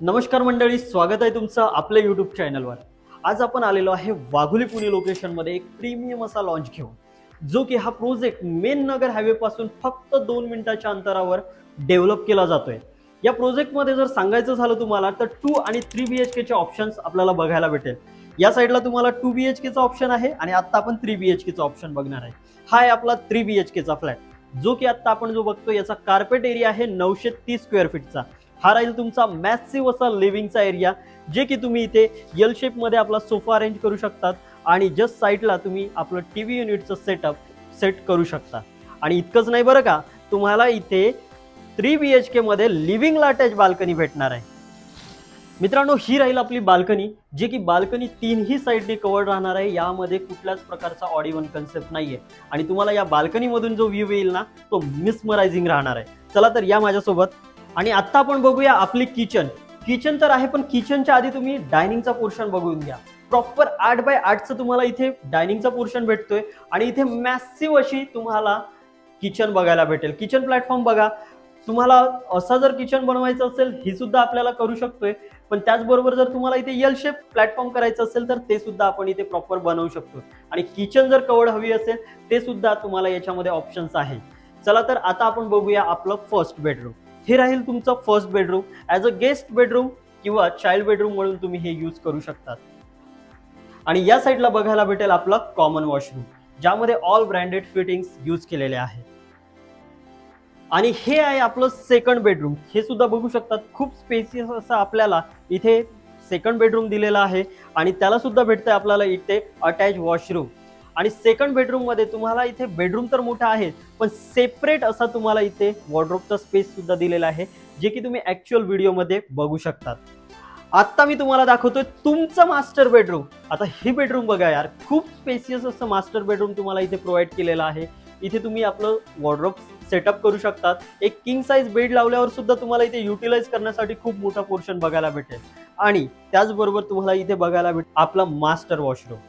नमस्कार मंडळी, स्वागत आहे तुमचं आपल्या यूट्यूब चॅनलवर। आज आपण आलेलो आहे वाघोली पुणे लोकेशनमध्ये एक प्रीमियम असा लॉन्च घेऊन, जो की हा प्रोजेक्ट मेन नगर हायवे पासून फक्त 2 मिनिटाच्या अंतरावर डेव्हलप केला जातोय। या प्रोजेक्टमध्ये जर सांगायचं झालं तुम्हाला तर 2 आणि 3 BHK चे ऑप्शन्स आपल्याला बघायला भेटेल। या साइडला तुम्हाला 2 BHK चा ऑप्शन आहे आणि आता आपण 3 BHK चा ऑप्शन बघणार आहे। हा आहे आपला 3 BHK चा फ्लॅट, जो की आता आपण जो बघतो याचा कार्पेट एरिया आहे 930 स्क्वेअर फीटचा। हा राहील तुमचा मॅसिव्ह असा लिव्हिंगचा एरिया, जे की तुम्ही इथे एल शेप मध्ये आपला सोफा अरेंज करू शकतात आणि जस्ट साइडला तुम्ही आपलं टीव्ही युनिटचं सेट करू शकता। आणि इतकंच नाही बरं का, तुम्हाला इथे 3 BHK मध्ये लिव्हिंगला अटॅच बाल्कनी भेटणार आहे। मित्रांनो, ही राहील आपली बाल्कनी, जे की बाल्कनी तीनही साइडने कव्हर्ड राहणार आहे। यामध्ये कुठल्याच प्रकारचा ऑड इव्हन कन्सेप्ट नाहीये आणि तुम्हाला या बाल्कनी मधून जो व्ह्यू येईल ना, तो मिसमरायझिंग राहणार आहे। चला तर या माझ्यासोबत। आणि आता आपण बघूया आपली किचन तर आहे, पण किचनच्या आधी तुम्ही डायनिंगचा पोर्शन बघून घ्या। प्रॉपर 8x8चं तुम्हाला इथे डायनिंगचा पोर्शन भेटतोय आणि इथे मॅसिव्ह अशी तुम्हाला किचन बघायला भेटेल। किचन प्लॅटफॉर्म बघा, तुम्हाला असा जर किचन बनवायचं असेल ही सुद्धा आपल्याला करू शकतोय, पण त्याचबरोबर जर तुम्हाला इथे एल शेप प्लॅटफॉर्म करायचं असेल तर ते सुद्धा आपण इथे प्रॉपर बनवू शकतो। आणि किचन जर कव्हर्ड हवी असेल ते सुद्धा तुम्हाला याच्यामध्ये ऑप्शन्स आहे। चला तर आता आपण बघूया आपलं फर्स्ट बेडरूम। हे राहील तुमचं first bedroom, as a guest bedroom किंवा चाइल्ड बेडरूम म्हणून तुम्ही हे यूज करू शकतात। आणि या साइडला बघायला भेटेल आपला कॉमन वॉशरूम, ज्यामध्ये ऑल ब्रँडेड फिटिंग्स यूज केलेले आहेत। आणि हे आहे आपलं सेकंड बेडरूम। हे सुद्धा बघू शकतात, खूप स्पेसियस असं आपल्याला इथे सेकंड बेडरूम दिलेला आहे आणि त्याला सुद्धा भेटतंय आपल्याला इथे अटॅच वॉशरूम। आणि सेकंड बेडरूम मध्ये तुम्हाला इथे बेडरूम तर मोठा आहे, पण सेपरेट असा तुम्हाला इथे वॉर्डरोबचा स्पेस सुद्धा दिलेला आहे, जे की तुम्ही ऍक्च्युअल व्हिडिओ मध्ये बघू शकतात। आता मी तुम्हाला दाखवतोय तुमचं मास्टर बेडरूम। आता ही बेडरूम बघा यार, खूप स्पेसियस असं मास्टर बेडरूम तुम्हाला इथे प्रोव्हाइड केलेलं आहे। इथे तुम्ही आपलं वॉर्डरोब सेटअप करू शकतात। एक किंग साइज बेड लावल्यावर सुद्धा तुम्हाला इथे युटिलाइज करण्यासाठी खूप मोठा पोर्शन बघायला भेटेल। आणि त्याचबरोबर तुम्हाला इथे बघायला भेटेल आपला मास्टर वॉशरूम।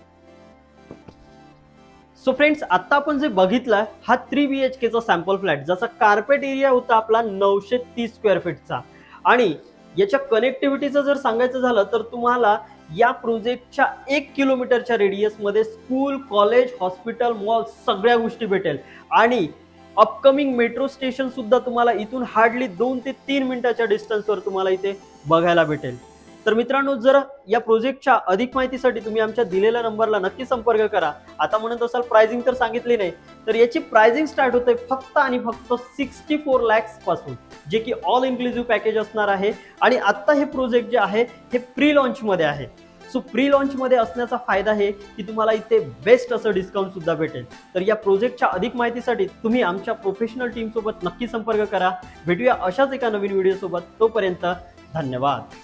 सो फ्रेंड्स, आता आपण जे बघितलं हा 3 BHK चा सॅम्पल फ्लॅट, ज्याचा कार्पेट एरिया होता आपला 930 स्क्वेअर फीटचा। आणि याच्या कनेक्टिव्हिटीचं जर सांगायचं झालं तर तुम्हाला या प्रोजेक्टच्या 1 किलोमीटरच्या रेडियस मध्ये स्कूल, कॉलेज, हॉस्पिटल, मॉल सगळ्या गोष्टी भेटेल। आणि अपकमिंग मेट्रो स्टेशन सुद्धा तुम्हाला इथून हार्डली 2 ते 3 मिनिटाच्या डिस्टन्सवर तुम्हाला इथे बघायला भेटेल। तर मित्रांनो, जर या प्रोजेक्टच्या अधिक माहितीसाठी तुम्ही आमच्या दिलेल्या नंबरला नक्की संपर्क करा। आता म्हणत असाल प्राइसिंग तर सांगितली नाही, तर याची प्राइसिंग स्टार्ट होते फक्त आणि फक्त 64 lakhs पासून, जे की ऑल इन्क्लुसिव्ह पॅकेज असणार आहे। आणि आता हे प्रोजेक्ट जे आहे हे प्री लॉन्च मध्ये आहे। सो प्री लॉन्च मध्ये असण्याचा फायदा आहे की तुम्हाला इथे बेस्ट असं डिस्काउंट सुद्धा भेटेल। तर या प्रोजेक्टच्या अधिक माहितीसाठी तुम्ही आमच्या प्रोफेशनल टीम सोबत नक्की संपर्क करा। भेटूया अशाच एका नवीन व्हिडिओ सोबत, तोपर्यंत धन्यवाद।